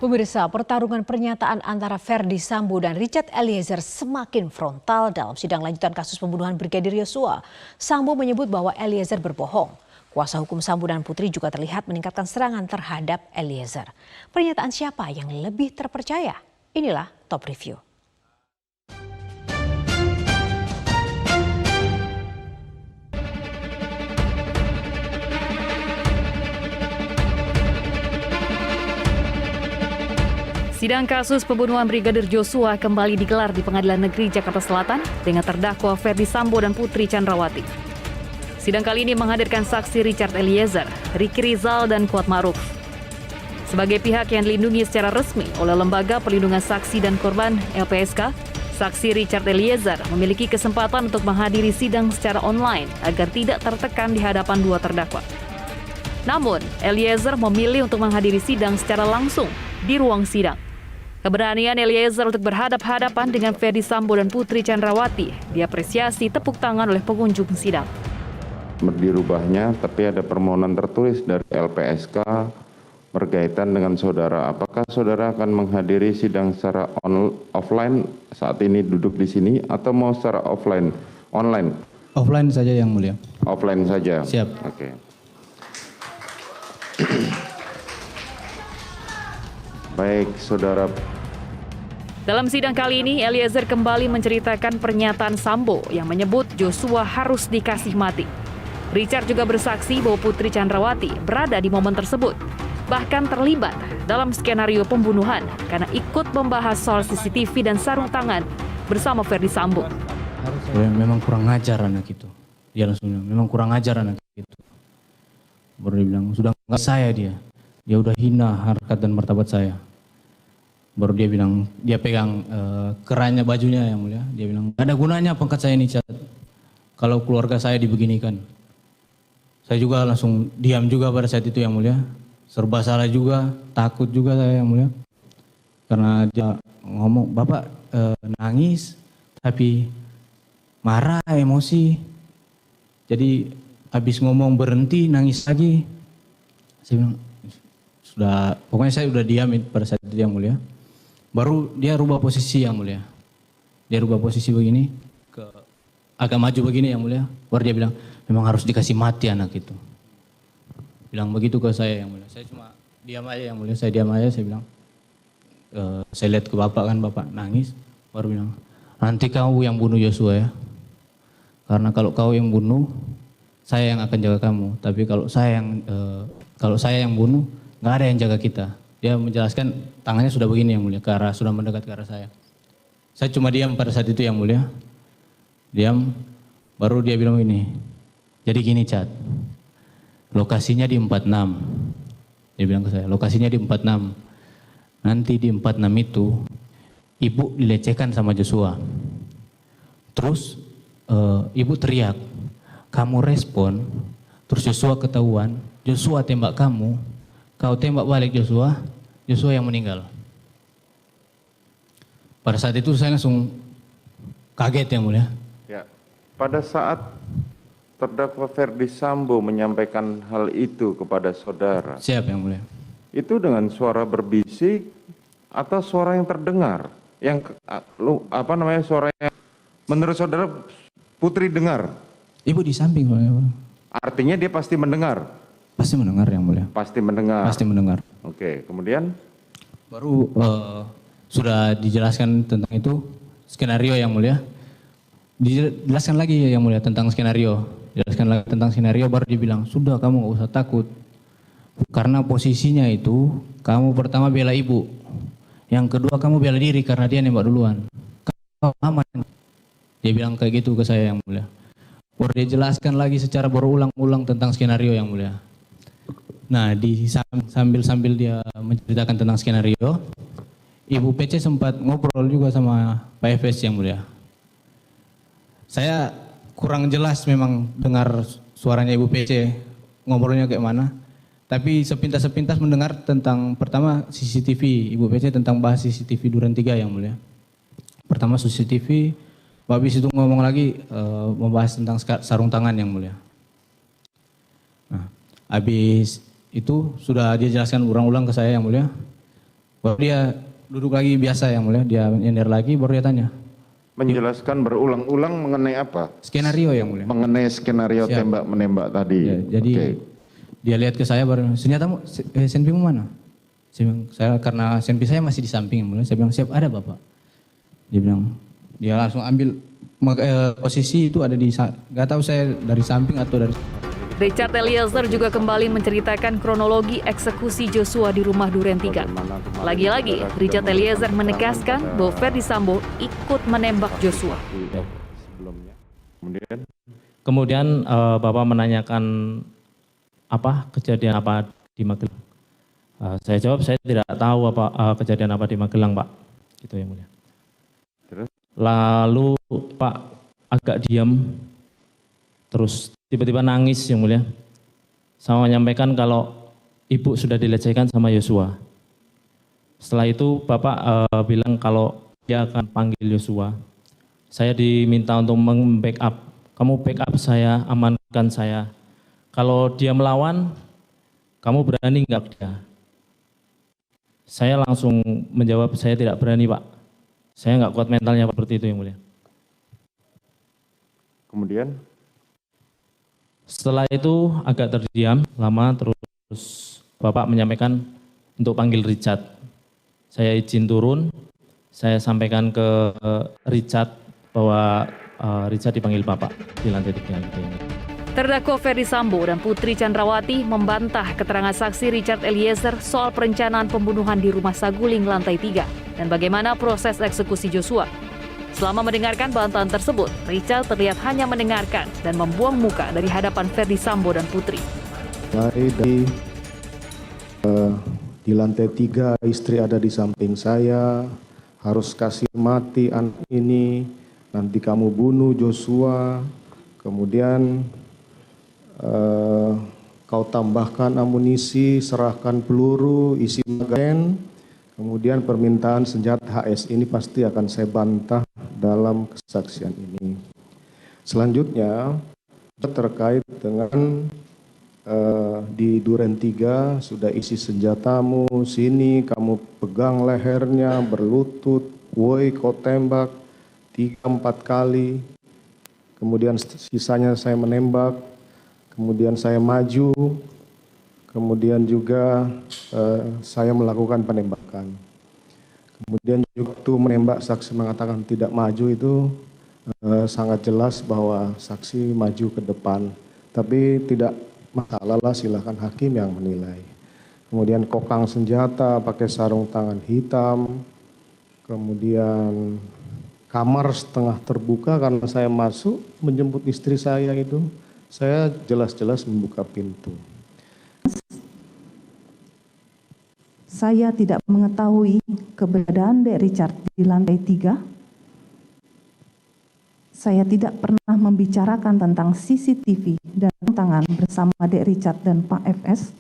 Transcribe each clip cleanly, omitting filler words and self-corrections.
Pemirsa, pertarungan pernyataan antara Ferdy Sambo dan Richard Eliezer semakin frontal dalam sidang lanjutan kasus pembunuhan Brigadir Yosua. Sambo menyebut bahwa Eliezer berbohong. Kuasa hukum Sambo dan Putri juga terlihat meningkatkan serangan terhadap Eliezer. Pernyataan siapa yang lebih terpercaya? Inilah Top Review. Sidang kasus pembunuhan Brigadir Yosua kembali digelar di Pengadilan Negeri Jakarta Selatan dengan terdakwa Ferdy Sambo dan Putri Chandrawati. Sidang kali ini menghadirkan saksi Richard Eliezer, Ricky Rizal, dan Kuat Ma'ruf. Sebagai pihak yang dilindungi secara resmi oleh Lembaga Perlindungan Saksi dan Korban (LPSK), saksi Richard Eliezer memiliki kesempatan untuk menghadiri sidang secara online agar tidak tertekan di hadapan dua terdakwa. Namun, Eliezer memilih untuk menghadiri sidang secara langsung di ruang sidang. Keberanian Eliezer untuk berhadap-hadapan dengan Ferdy Sambo dan Putri Chandrawati diapresiasi tepuk tangan oleh pengunjung sidang. Dirubahnya, tapi ada permohonan tertulis dari LPSK berkaitan dengan saudara. Apakah saudara akan menghadiri sidang secara offline saat ini duduk di sini atau mau secara online? Offline saja yang mulia. Offline saja. Siap. Oke. Baik, saudara. Dalam sidang kali ini, Eliezer kembali menceritakan pernyataan Sambo yang menyebut Joshua harus dikasih mati. Richard juga bersaksi bahwa Putri Chandrawati berada di momen tersebut, bahkan terlibat dalam skenario pembunuhan karena ikut membahas soal CCTV dan sarung tangan bersama Ferdy Sambo. Memang kurang ajar anak itu. Dia langsung bilang, memang kurang ajar anak itu. Baru dia bilang, sudah nggak saya dia. Dia udah hina harkat dan martabat saya. Baru dia bilang, dia pegang kerannya bajunya yang mulia. Dia bilang, gak ada gunanya pangkat saya ini, Cat. Kalau keluarga saya dibeginikan. Saya juga langsung diam juga pada saat itu yang mulia. Serba salah juga, takut juga saya yang mulia. Karena dia ngomong, Bapak nangis, tapi marah, emosi. Jadi habis ngomong berhenti, nangis lagi. Saya bilang, pokoknya saya udah diam pada saat itu yang mulia. Baru dia rubah posisi yang mulia. Dia rubah posisi begini, agak maju begini yang mulia. Baru dia bilang, memang harus dikasih mati anak itu. Bilang begitu ke saya yang mulia. Saya cuma diam aja yang mulia, saya diam aja, saya bilang. Saya lihat ke bapak kan, bapak nangis. Baru bilang, nanti kau yang bunuh Yosua ya. Karena kalau kau yang bunuh, saya yang akan jaga kamu. Tapi kalau saya yang bunuh, nggak ada yang jaga kita. Dia menjelaskan tangannya sudah begini yang mulia, sudah mendekat ke arah saya. Saya cuma diam pada saat itu yang mulia. Diam, baru dia bilang ini. Jadi gini Cat, lokasinya di 46. Dia bilang ke saya, lokasinya di 46. Nanti di 46 itu, ibu dilecehkan sama Joshua. Terus ibu teriak, kamu respon, terus Joshua ketahuan, Joshua tembak kamu, kau tembak balik Joshua, Joshua yang meninggal. Pada saat itu saya langsung kaget yang mulia. Ya, pada saat terdakwa Ferdy Sambo menyampaikan hal itu kepada saudara. Siap yang mulia. Itu dengan suara berbisik atau suara yang terdengar? Yang suara yang menurut saudara Putri dengar? Ibu di samping. Artinya dia pasti mendengar? Pasti mendengar yang mulia. Pasti mendengar. Pasti mendengar. Oke, kemudian? Baru sudah dijelaskan tentang itu, skenario yang mulia. Dijelaskan lagi yang mulia tentang skenario. Jelaskan lagi tentang skenario, baru dibilang, sudah kamu gak usah takut. Karena posisinya itu, kamu pertama bela ibu. Yang kedua kamu bela diri karena dia nembak duluan. Kau aman. Dia bilang kayak gitu ke saya yang mulia. Baru dia jelaskan lagi secara berulang-ulang tentang skenario yang mulia. Nah, sambil dia menceritakan tentang skenario, Ibu PC sempat ngobrol juga sama Pak Efes yang mulia. Saya kurang jelas memang dengar suaranya Ibu PC, ngobrolnya kayak mana. Tapi sepintas-sepintas mendengar tentang pertama CCTV, Ibu PC tentang bahas CCTV Duren 3 yang mulia. Pertama CCTV, habis itu ngomong lagi membahas tentang sarung tangan yang mulia. Nah, habis itu sudah dia jelaskan ulang-ulang ke saya yang mulia. Baru dia duduk lagi biasa yang mulia, dia nyender lagi baru dia tanya. Menjelaskan berulang-ulang mengenai apa? Skenario yang mulia. Mengenai skenario Siap. tembak-menembak tadi. Ya, jadi Oke. dia lihat ke saya baru, senjatamu, senpimu mana? Saya karena senpi saya masih di samping yang mulia, saya bilang siap ada bapak. Dia bilang, dia langsung ambil posisi itu ada di, nggak tahu saya dari samping atau dari. Richard Eliezer juga kembali menceritakan kronologi eksekusi Joshua di rumah Duren 3. Lagi-lagi, Richard Eliezer menegaskan bahwa Ferdi Sambo ikut menembak Joshua. Sebelumnya. Kemudian Bapak menanyakan apa kejadian apa di Magelang. Saya jawab saya tidak tahu apa kejadian apa di Magelang, Pak. Gitu yang mulia. Terus? Lalu Pak agak diam, terus tiba-tiba nangis yang mulia. Sama menyampaikan kalau ibu sudah dilecehkan sama Yosua. Setelah itu Bapak bilang kalau dia akan panggil Yosua. Saya diminta untuk membackup. Kamu backup saya, amankan saya. Kalau dia melawan, kamu berani nggak dia? Saya langsung menjawab, saya tidak berani Pak. Saya nggak kuat mentalnya seperti itu yang mulia. Kemudian? Setelah itu agak terdiam lama, terus Bapak menyampaikan untuk panggil Richard. Saya izin turun, saya sampaikan ke Richard bahwa Richard dipanggil Bapak di lantai 3. Terdakwa Ferdi Sambo dan Putri Chandrawati membantah keterangan saksi Richard Eliezer soal perencanaan pembunuhan di rumah Saguling lantai 3 dan bagaimana proses eksekusi Joshua. Selama mendengarkan bantahan tersebut, Richard terlihat hanya mendengarkan dan membuang muka dari hadapan Ferdi Sambo dan Putri. Di lantai 3 istri ada di samping saya, harus kasih mati anak ini, nanti kamu bunuh Joshua, kemudian kau tambahkan amunisi, serahkan peluru, isi magazen, kemudian permintaan senjata HS ini pasti akan saya bantah dalam kesaksian ini. Selanjutnya terkait dengan di Duren 3 sudah isi senjatamu, sini kamu pegang lehernya, berlutut, woi kau tembak 3-4 kali, kemudian sisanya saya menembak, kemudian saya maju, kemudian juga saya melakukan penembakan. Kemudian juga waktu menembak saksi mengatakan tidak maju itu sangat jelas bahwa saksi maju ke depan. Tapi tidak masalah lah, silahkan hakim yang menilai. Kemudian kokang senjata pakai sarung tangan hitam. Kemudian kamar setengah terbuka karena saya masuk menjemput istri saya itu. Saya jelas-jelas membuka pintu. Saya tidak mengetahui keberadaan Dek Richard di lantai 3. Saya tidak pernah membicarakan tentang CCTV dan tangan bersama Dek Richard dan Pak FS.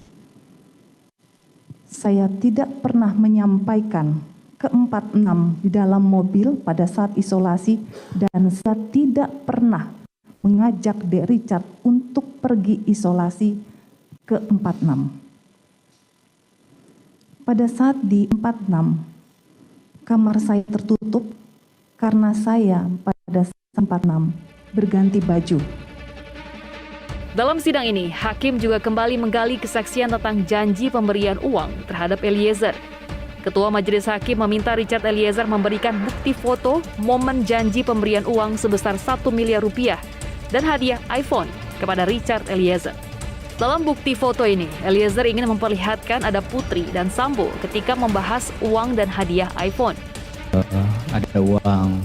Saya tidak pernah menyampaikan ke 46 di dalam mobil pada saat isolasi dan saya tidak pernah mengajak Dek Richard untuk pergi isolasi ke 46. Pada saat di 46, kamar saya tertutup karena saya pada saat 46 berganti baju. Dalam sidang ini, hakim juga kembali menggali kesaksian tentang janji pemberian uang terhadap Eliezer. Ketua Majelis Hakim meminta Richard Eliezer memberikan bukti foto momen janji pemberian uang sebesar 1 miliar rupiah dan hadiah iPhone kepada Richard Eliezer. Dalam bukti foto ini, Eliezer ingin memperlihatkan ada Putri dan Sambo ketika membahas uang dan hadiah iPhone. Ada uang,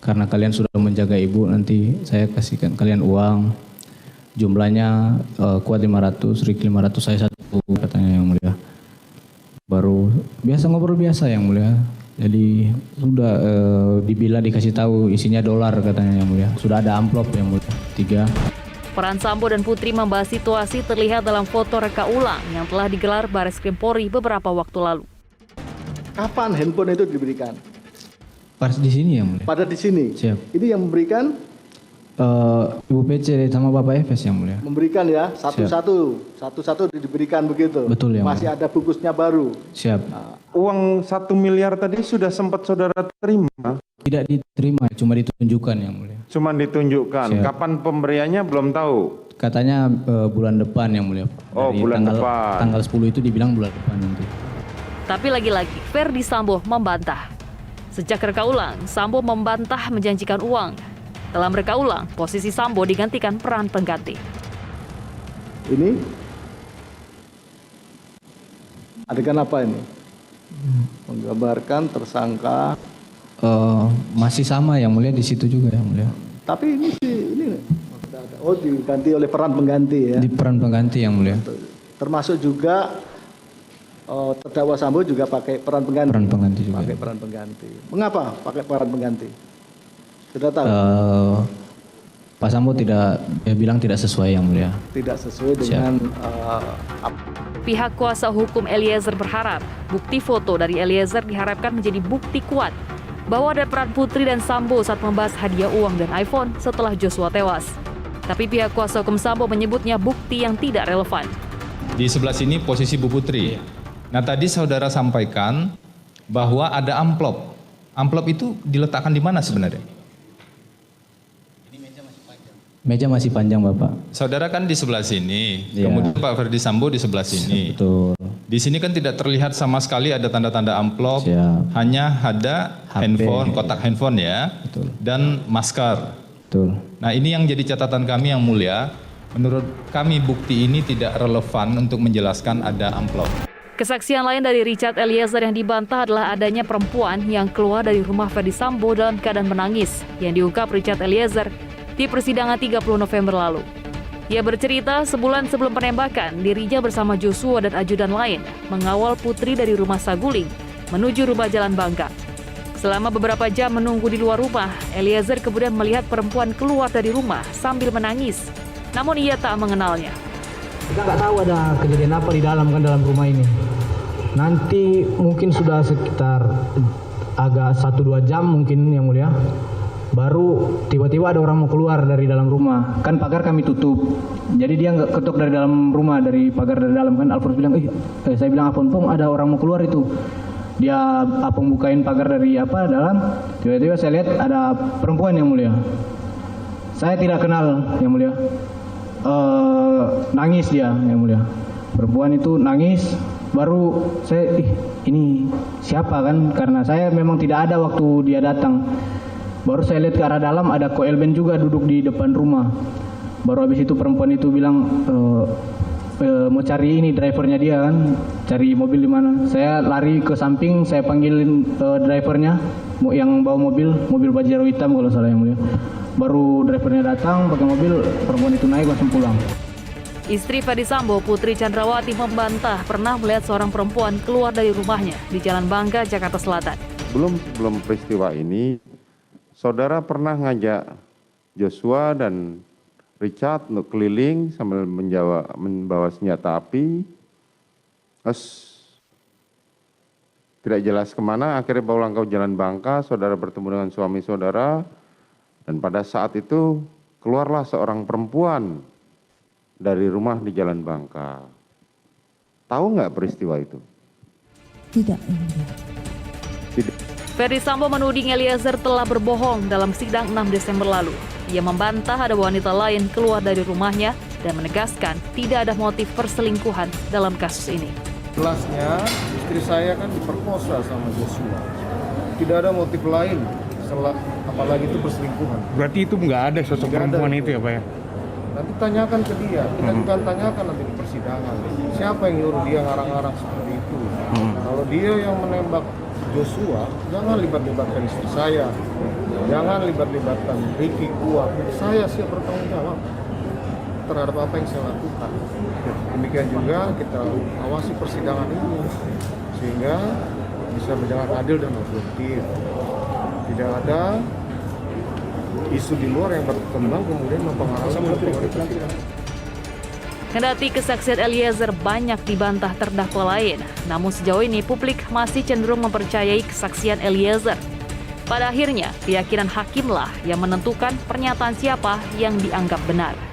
karena kalian sudah menjaga ibu, nanti saya kasihkan kalian uang. Jumlahnya kuat 500, Rick 500, saya 1 katanya yang mulia. Baru biasa ngobrol biasa yang mulia. Jadi sudah dibila dikasih tahu isinya dolar katanya yang mulia. Sudah ada amplop yang mulia 3. Peran Sambo dan Putri membahas situasi terlihat dalam foto reka ulang yang telah digelar Bareskrim Polri beberapa waktu lalu. Kapan handphone itu diberikan? Pas di sini yang mulia. Pada di sini. Siap. Ini yang memberikan Ibu PC sama Bapak Efes yang mulia. Memberikan ya, satu-satu diberikan begitu. Betul ya. Masih ada bungkusnya baru. Siap. Uang 1 miliar tadi sudah sempat saudara terima? Tidak diterima, cuma ditunjukkan yang mulia. Cuma ditunjukkan. Siap. Kapan pemberiannya belum tahu? Katanya bulan depan yang mulia. Oh, bulan depan. Tanggal 10 itu dibilang bulan depan nanti. Tapi lagi-lagi Ferdi Sambo membantah. Sejak reka ulang, Sambo membantah menjanjikan uang. Dalam reka ulang, posisi Sambo digantikan peran pengganti. Ini adegan apa ini? Menggambarkan tersangka. Masih sama yang mulia di situ juga yang mulia. Tapi ini oh diganti oleh peran pengganti ya. Di peran pengganti yang mulia. Termasuk juga terdakwa Sambo juga pakai peran pengganti. Peran pengganti juga. Pakai peran pengganti. Mengapa pakai peran pengganti? Sudah tahu? Pak Sambo dia bilang tidak sesuai yang mulia. Tidak sesuai dengan Pihak kuasa hukum Eliezer berharap bukti foto dari Eliezer diharapkan menjadi bukti kuat bahwa ada peran Putri dan Sambo saat membahas hadiah uang dan iPhone setelah Joshua tewas. Tapi pihak kuasa hukum Sambo menyebutnya bukti yang tidak relevan. Di sebelah sini posisi Bu Putri. Nah tadi saudara sampaikan bahwa ada amplop. Amplop itu diletakkan di mana sebenarnya? Meja masih panjang Bapak. Saudara kan di sebelah sini, Ya. kemudian Pak Ferdi Sambo di sebelah sini. Betul. Di sini kan tidak terlihat sama sekali ada tanda-tanda amplop, Siap. hanya ada HP. handphone, kotak handphone ya, Betul. dan masker. Betul. Nah ini yang jadi catatan kami yang mulia, menurut kami bukti ini tidak relevan untuk menjelaskan ada amplop. Kesaksian lain dari Richard Eliezer yang dibantah adalah adanya perempuan yang keluar dari rumah Ferdi Sambo dalam keadaan menangis yang diungkap Richard Eliezer di persidangan 30 November lalu. Ia bercerita sebulan sebelum penembakan, dirinya bersama Joshua dan ajudan lain mengawal Putri dari rumah Saguling menuju rumah Jalan Bangka. Selama beberapa jam menunggu di luar rumah, Eliezer kemudian melihat perempuan keluar dari rumah sambil menangis. Namun ia tak mengenalnya. Kita nggak tahu ada kejadian apa di dalam dalam rumah ini. Nanti mungkin sudah sekitar agak 1-2 jam mungkin yang mulia. Baru tiba-tiba ada orang mau keluar dari dalam rumah. Kan pagar kami tutup. Jadi dia nggak ketuk dari dalam rumah, dari pagar dari dalam kan. Alfons bilang, saya bilang Apon Pong ada orang mau keluar itu. Dia Apon bukain pagar dari dalam. Tiba-tiba saya lihat ada perempuan yang mulia. Saya tidak kenal yang mulia. Nangis dia yang mulia. Perempuan itu nangis. Baru saya ini siapa kan? Karena saya memang tidak ada waktu dia datang. Baru saya lihat ke arah dalam ada Ko Elben juga duduk di depan rumah. Baru habis itu perempuan itu bilang mau cari ini drivernya dia kan, cari mobil di mana. Saya lari ke samping, saya panggilin drivernya yang bawa mobil Pajero hitam kalau salah yang mulia. Baru drivernya datang pakai mobil, perempuan itu naik langsung pulang. Istri Ferdi Sambo, Putri Chandrawati membantah pernah melihat seorang perempuan keluar dari rumahnya di Jalan Bangka, Jakarta Selatan. Sebelum peristiwa ini, saudara pernah ngajak Joshua dan Richard untuk keliling sambil membawa senjata api. Terus tidak jelas kemana, akhirnya pulang ke Jalan Bangka, saudara bertemu dengan suami saudara. Dan pada saat itu keluarlah seorang perempuan dari rumah di Jalan Bangka. Tahu nggak peristiwa itu? Tidak. Tidak. Ferdi Sambo menuding Eliezer telah berbohong dalam sidang 6 Desember lalu. Ia membantah ada wanita lain keluar dari rumahnya dan menegaskan tidak ada motif perselingkuhan dalam kasus ini. Jelasnya istri saya kan diperkosa sama Joshua. Tidak ada motif lain, apalagi itu perselingkuhan. Berarti itu nggak ada sosok perempuan itu ya Pak ya? Nanti tanyakan ke dia, kita juga tanyakan nanti di persidangan. Siapa yang nyuruh dia ngarang-ngarang seperti itu? Kalau dia yang menembak Joshua, jangan libat-libatkan istri saya. Jangan libat-libatkan Ricky, Kuat. Saya siap bertanggung jawab terhadap apa yang saya lakukan. Demikian juga kita awasi persidangan ini sehingga bisa berjalan adil dan objektif. Tidak ada isu di luar yang berkembang kemudian mempengaruhi persidangan. Kendati kesaksian Eliezer banyak dibantah terdakwa lain, namun sejauh ini publik masih cenderung mempercayai kesaksian Eliezer. Pada akhirnya, keyakinan hakimlah yang menentukan pernyataan siapa yang dianggap benar.